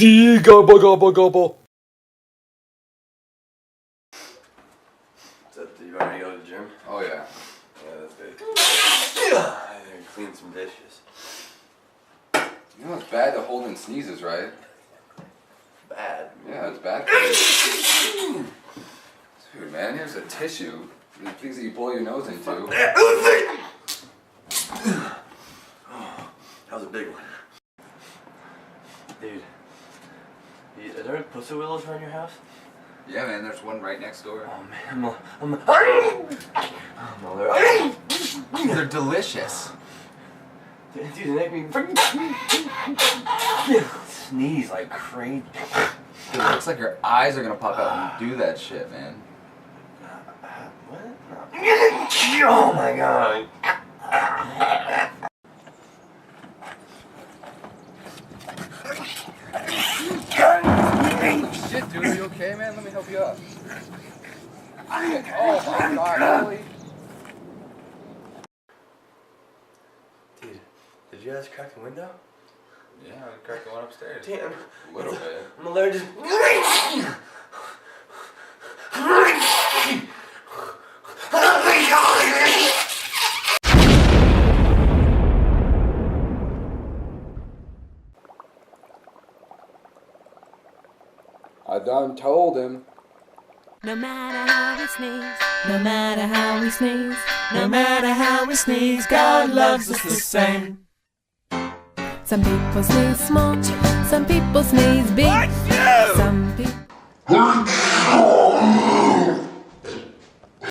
Gobble, gobble, gobble. Do you already go to the gym? Oh yeah. Yeah, that's good. I need to clean some dishes. You know it's bad to hold in sneezes, right? Bad. Yeah, it's bad for you. Dude, man, here's a tissue. These things that you blow your nose into. That was a big one. Dude, are there pussy willows around your house? Yeah, man, there's one right next door. Oh man, They're delicious. Dude, they make me sneeze like crazy. It looks like your eyes are gonna pop out when you do that shit, man. What? No. Oh my god. Shit, dude, are you okay, man? Let me help you up. Oh my god, really? Dude, did you guys crack the window? Yeah, I cracked the one upstairs. Damn. A little bit. I'm allergic. I done told him. No matter how we sneeze, no matter how we sneeze, no matter how we sneeze, God loves us the same. Some people sneeze small, some people sneeze big, some people...